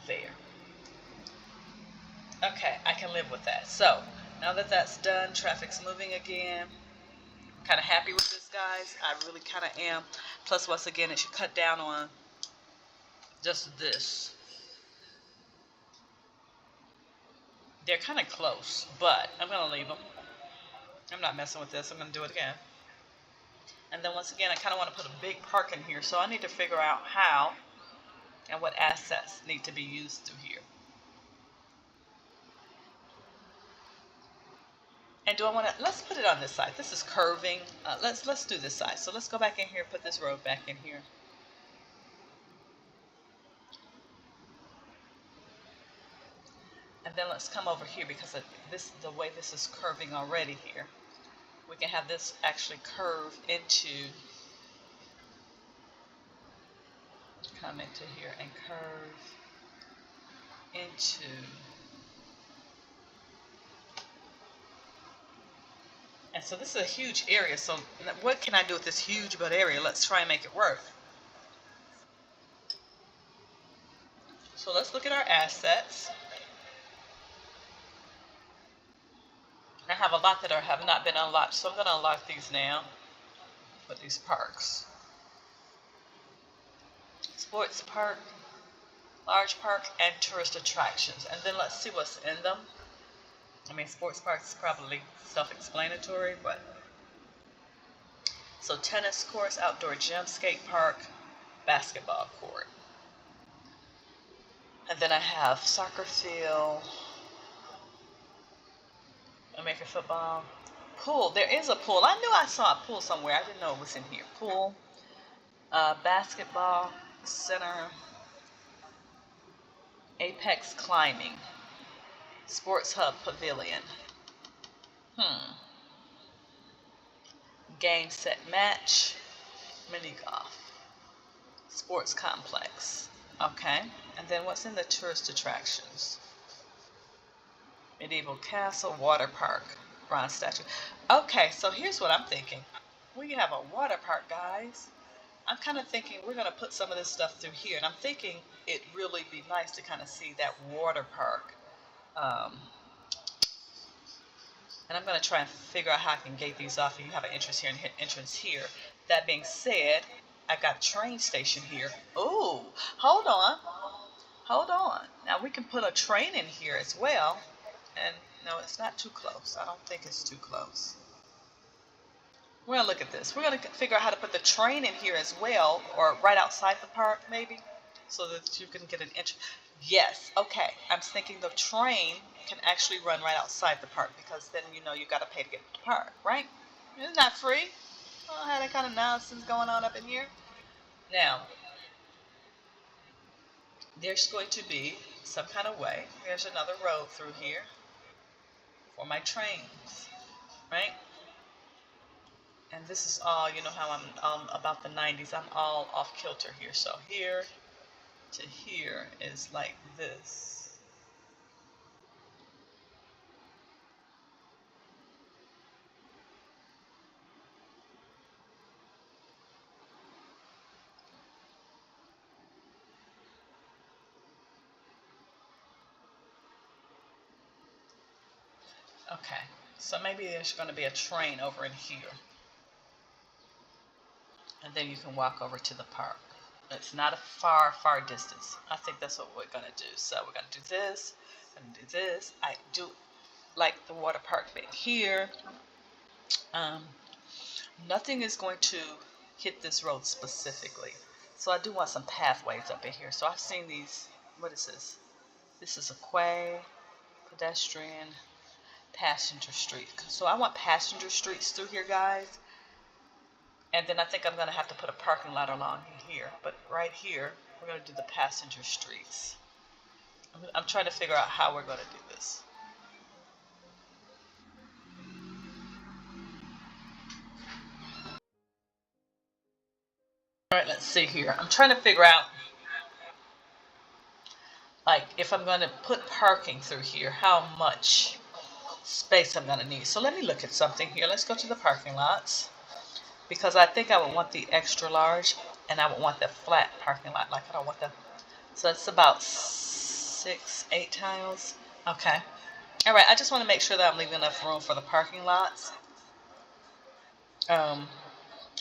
there. Okay, I can live with that. So, now that that's done, traffic's moving again. I'm kind of happy with this, guys. I really kind of am. Plus, once again, it should cut down on just this. They're kind of close, but I'm going to leave them. I'm not messing with this. I'm going to do it again. And then once again, I kind of want to put a big park in here, so I need to figure out how and what assets need to be used through here. And do I want to, let's put it on this side. This is curving. Let's do this side. So let's go back in here, put this road back in here. And then let's come over here because of this, the way this is curving already here. We can have this actually curve into, come into here and curve into, and so this is a huge area. So what can I do with this huge but area? Let's try and make it work. So let's look at our assets. I have a lot that have not been unlocked, so I'm going to unlock these now for these parks. Sports park, large park, and tourist attractions. And then let's see what's in them. I mean, sports parks is probably self-explanatory, but so tennis course, outdoor gym, skate park, basketball court. And then I have soccer field, American football, pool. There is a pool. I knew I saw a pool somewhere. I didn't know it was in here. Pool, basketball center, apex climbing, sports hub pavilion. Game set match, mini golf, sports complex. Okay, and then what's in the tourist attractions? Medieval castle, water park, bronze statue. Okay, so here's what I'm thinking. We have a water park, guys. I'm kind of thinking we're going to put some of this stuff through here, and I'm thinking it'd really be nice to kind of see that water park. And I'm going to try and figure out how I can gate these off. And you have an entrance here and entrance here. That being said, I got a train station here. Oh, hold on. Hold on. Now we can put a train in here as well. And no, it's not too close. I don't think it's too close. We're going to look at this. We're going to figure out how to put the train in here as well, or right outside the park maybe, so that you can get an entrance. Yes, okay. I'm thinking the train can actually run right outside the park because then you know you got to pay to get to the park, right? It's not free. I don't have that kind of nonsense going on up in here. Now, there's going to be some kind of way. There's another road through here for my trains, right? And this is all, you know how I'm about the 90s. I'm all off kilter here. So here to here is like this. Okay, so maybe there's going to be a train over in here. And then you can walk over to the park. It's not a far distance. I think that's what we're going to do. So we're going to do this and do this. I do like the water park being here. Um, Nothing is going to hit this road specifically. So I do want some pathways up in here. So I've seen these, what is this? This is a quay, pedestrian, passenger street. So I want passenger streets through here, guys. And then I think I'm going to have to put a parking lot along here. But right here, we're going to do the passenger streets. I'm trying to figure out how we're going to do this. All right, let's see here. I'm trying to figure out, like, if I'm going to put parking through here, how much space I'm going to need. So let me look at something here. Let's go to the parking lots. Because I think I would want the extra large, and I would want the flat parking lot. Like, I don't want the... So that's about 6, 8 tiles. Okay. All right, I just want to make sure that I'm leaving enough room for the parking lots.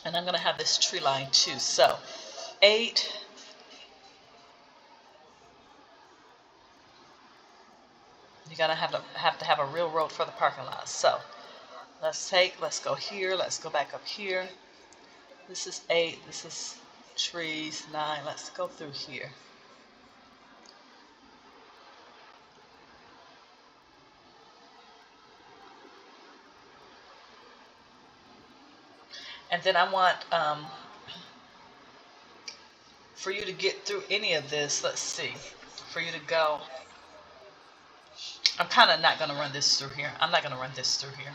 And I'm going to have this tree line too. So 8. You're going to have a real road for the parking lot. So let's go here. Let's go back up here. This is 8. This is trees, 9. Let's go through here. And then I want, for you to get through any of this, let's see, for you to go, I'm kind of not going to run this through here. I'm not going to run this through here.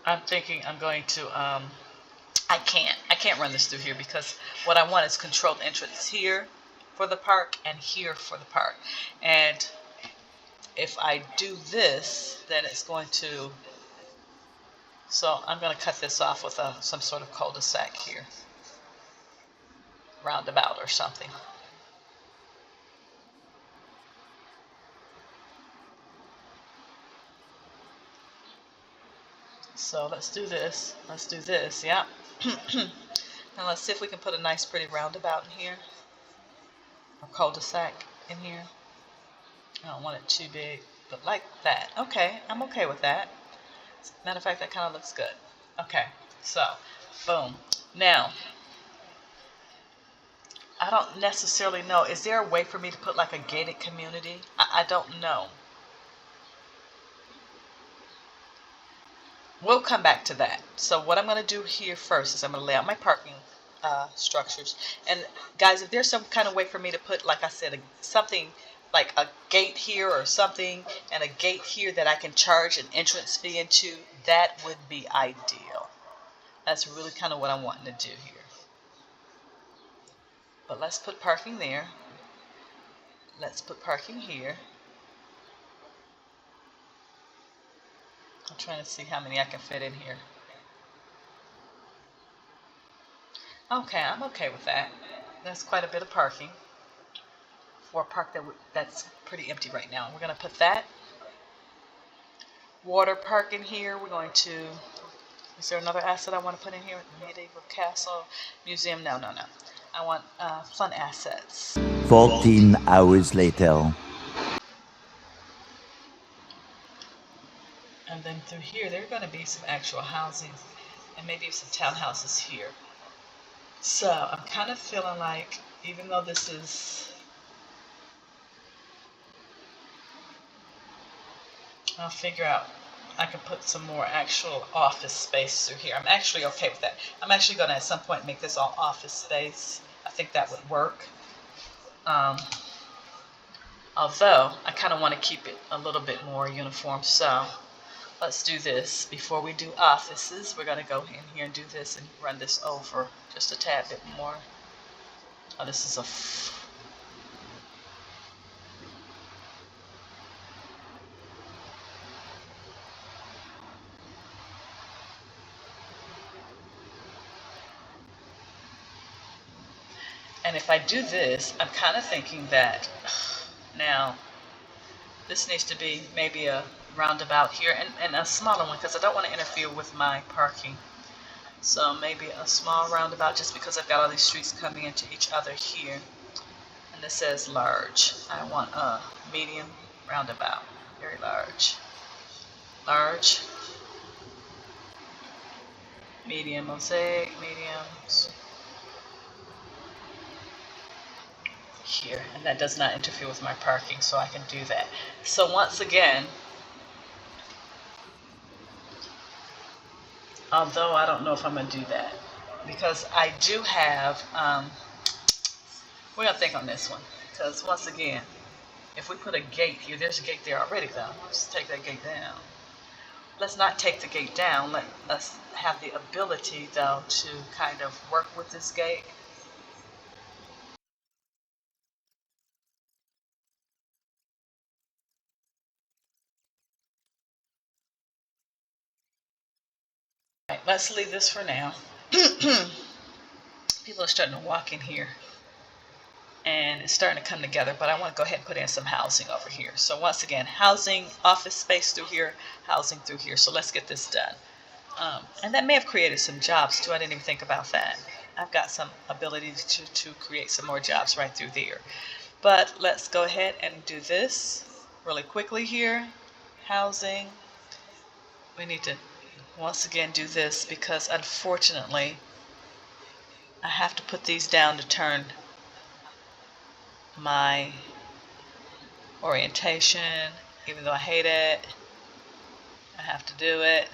I'm thinking I'm going to, I can't run this through here because what I want is controlled entrance here for the park and here for the park. And if I do this, then it's going to, so I'm going to cut this off with some sort of cul-de-sac here, roundabout or something. So let's do this. Let's do this, yeah. And let's see if we can put a nice pretty roundabout in here. Or cul-de-sac in here. I don't want it too big, but like that. Okay, I'm okay with that. Matter of fact, that kind of looks good. Okay, so, boom. Now, I don't necessarily know. Is there a way for me to put like a gated community? I don't know. We'll come back to that. So what I'm going to do here first is I'm going to lay out my parking structures. And guys, if there's some kind of way for me to put, like I said, something like a gate here or something, and a gate here that I can charge an entrance fee into, that would be ideal. That's really kind of what I'm wanting to do here. But let's put parking there. Let's put parking here. I'm trying to see how many I can fit in here. Okay, I'm okay with that. That's quite a bit of parking for a park that's pretty empty right now. We're going to put that water park in here. We're going to, is there another asset I want to put in here? Medieval Castle, Museum, no. I want fun assets. 14 hours later. And then through here, there are going to be some actual housing and maybe some townhouses here. So I'm kind of feeling like, even though this is I'll figure out. I can put some more actual office space through here. I'm actually okay with that. I'm actually going to at some point make this all office space. I think that would work. Although I kind of want to keep it a little bit more uniform. So let's do this. Before we do offices, we're going to go in here and do this and run this over just a tad bit more. Oh, this is a and if I do this, I'm kind of thinking that now this needs to be maybe a roundabout here and a smaller one because I don't want to interfere with my parking. So maybe a small roundabout just because I've got all these streets coming into each other here. And this says large. I want a medium roundabout. Very large. Large. Medium mosaic. Mediums. Here. And that does not interfere with my parking, so I can do that. So once again, although I don't know if I'm going to do that, because I do have, we're going to think on this one, because once again, if we put a gate here, there's a gate there already though. Let's take that gate down. Let's not take the gate down. Let us have the ability though to kind of work with this gate. All right, let's leave this for now. People are starting to walk in here and it's starting to come together, but I want to go ahead and put in some housing over here. So once again, housing, office space through here, housing through here. So let's get this done. And that may have created some jobs too. I didn't even think about that. I've got some ability to create some more jobs right through there. But let's go ahead and do this really quickly here. Housing. We need to once again do this because unfortunately I have to put these down to turn my orientation. Even though I hate it, I have to do it.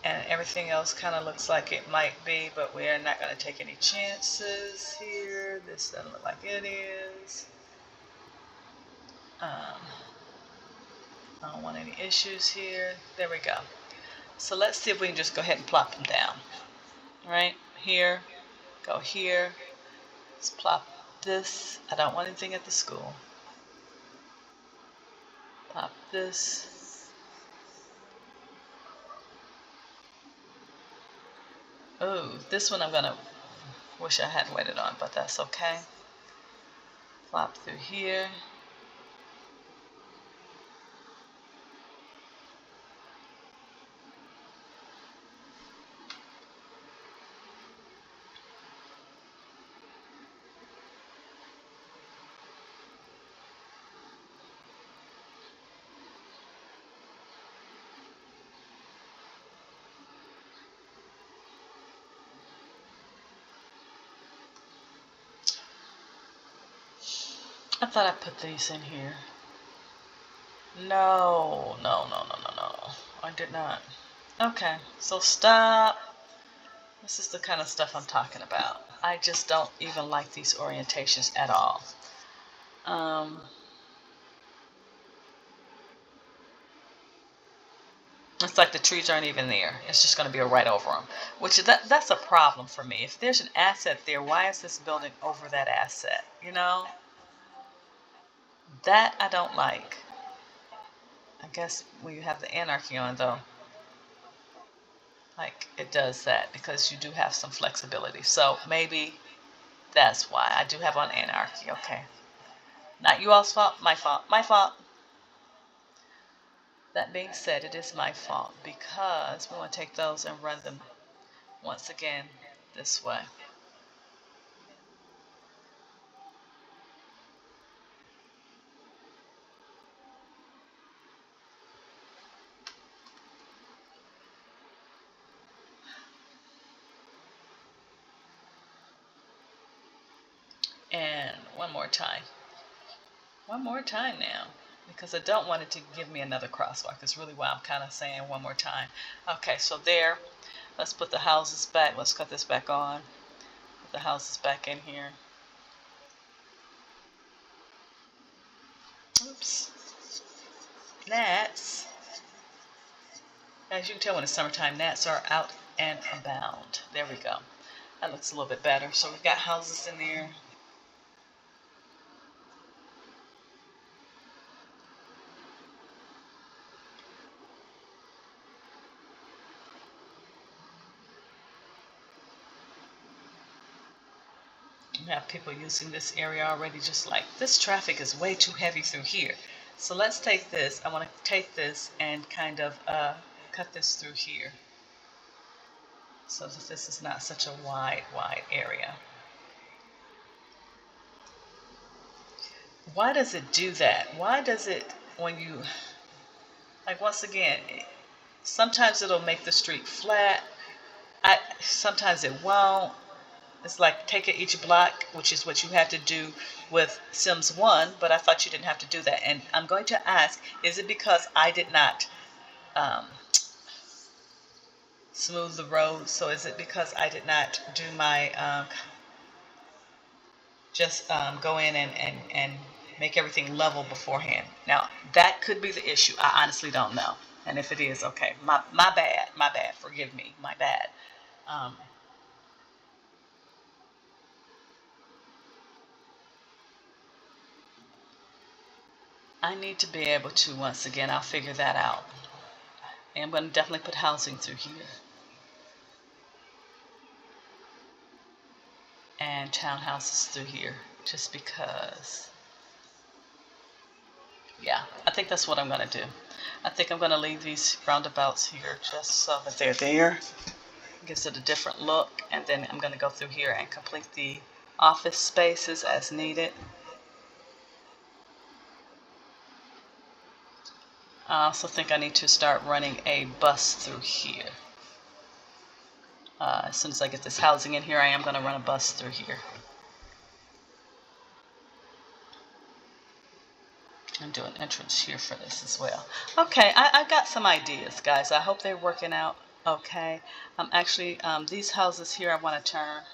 And everything else kind of looks like it might be, but we are not going to take any chances here. This doesn't look like it is. I don't want any issues here. There we go. So let's see if we can just go ahead and plop them down. Right here, go here. Let's plop this. I don't want anything at the school. Plop this. Oh, this one I'm going to wish I had waited on, but that's okay. Plop through here. I thought I put these in here. No. I did not. Okay, so stop. This is the kind of stuff I'm talking about. I just don't even like these orientations at all. It's like the trees aren't even there. It's just going to be right over them, which that's a problem for me. If there's an asset there, why is this building over that asset? You know, that I don't like. I guess when you have the anarchy on though, like it does that because you do have some flexibility. So maybe that's why I do have on anarchy. Okay, not you all's fault, my fault, my fault. That being said, it is my fault because we want to take those and run them once again this way. And one more time. One more time now. because I don't want it to give me another crosswalk. That's really why I'm kind of saying one more time. Okay, so there. Let's put the houses back. Let's cut this back on. Put the houses back in here. Oops. Gnats. As you can tell, when it's summertime, gnats are out and abound. There we go. That looks a little bit better. So we've got houses in there. We have people using this area already, just like this traffic is way too heavy through here. So let's take this. I want to take this and kind of cut this through here so that this is not such a wide area. Why does it do that? Why does it, when you, like, once again, sometimes it'll make the street flat. Sometimes it won't. It's like take it each block, which is what you had to do with Sims 1, but I thought you didn't have to do that. And I'm going to ask, is it because I did not smooth the road? So is it because I did not do my, go in and make everything level beforehand? Now, that could be the issue. I honestly don't know. And if it is, okay, my bad, forgive me, my bad. I need to be able to, once again, I'll figure that out. And I'm going to definitely put housing through here. And townhouses through here, just because. Yeah, I think that's what I'm going to do. I think I'm going to leave these roundabouts here just so that they're there. It gives it a different look. And then I'm going to go through here and complete the office spaces as needed. I also think I need to start running a bus through here. As soon as I get this housing in here, I am going to run a bus through here. And do an entrance here for this as well. Okay, I got some ideas, guys. I hope they're working out okay. Actually, these houses here I want to turn.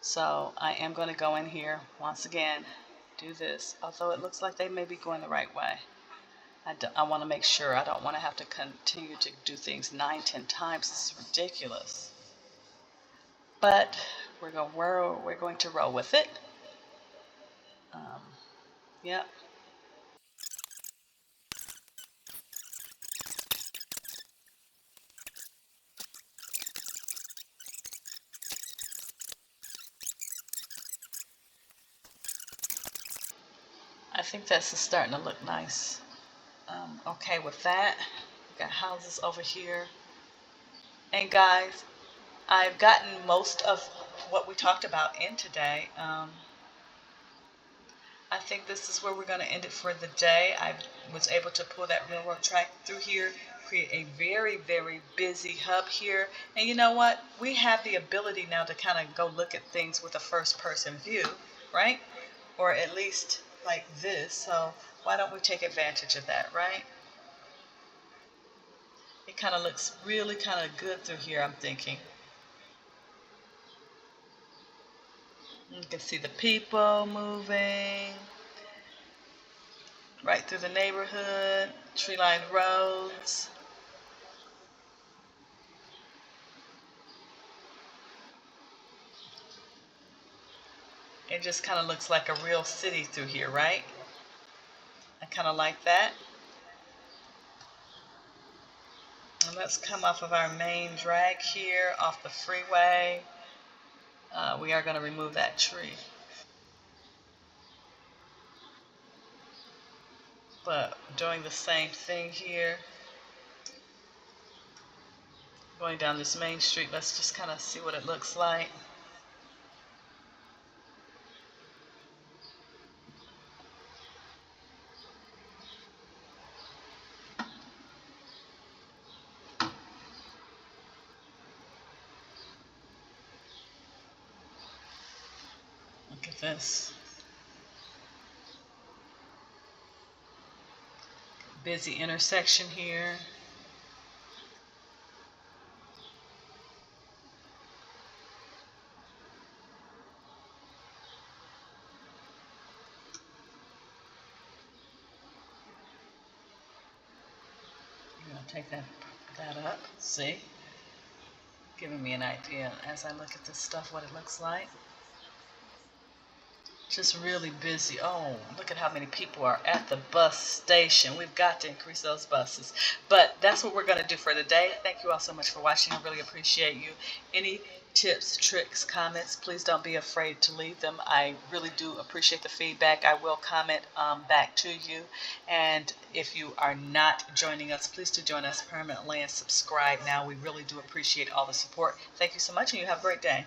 So I am going to go in here once again, do this. Although it looks like they may be going the right way. I want to make sure. I don't want to have to continue to do things 9, 10 times. It's ridiculous. But we're going to roll with it. Yep. I think this is starting to look nice. Okay with that. We've got houses over here. And guys, I've gotten most of what we talked about in today. I think this is where we're going to end it for the day. I was able to pull that railroad track through here, create a very, very busy hub here. And you know what? We have the ability now to kind of go look at things with a first-person view, right? Or at least like this. So why don't we take advantage of that, right? It kind of looks really kind of good through here, I'm thinking. You can see the people moving right through the neighborhood, tree-lined roads. It just kind of looks like a real city through here, right? I kind of like that. And let's come off of our main drag here, off the freeway. We are going to remove that tree. But doing the same thing here. Going down this main street, let's just kind of see what it looks like. Look at this. Busy intersection here. I'm going to take that up. See? Giving me an idea as I look at this stuff what it looks like. Just really busy. Oh, look at how many people are at the bus station. We've got to increase those buses. But that's what we're going to do for today. Thank you all so much for watching. I really appreciate you. Any tips, tricks, comments, please don't be afraid to leave them. I really do appreciate the feedback. I will comment back to you. And if you are not joining us, please do join us permanently and subscribe now. We really do appreciate all the support. Thank you so much, and you have a great day.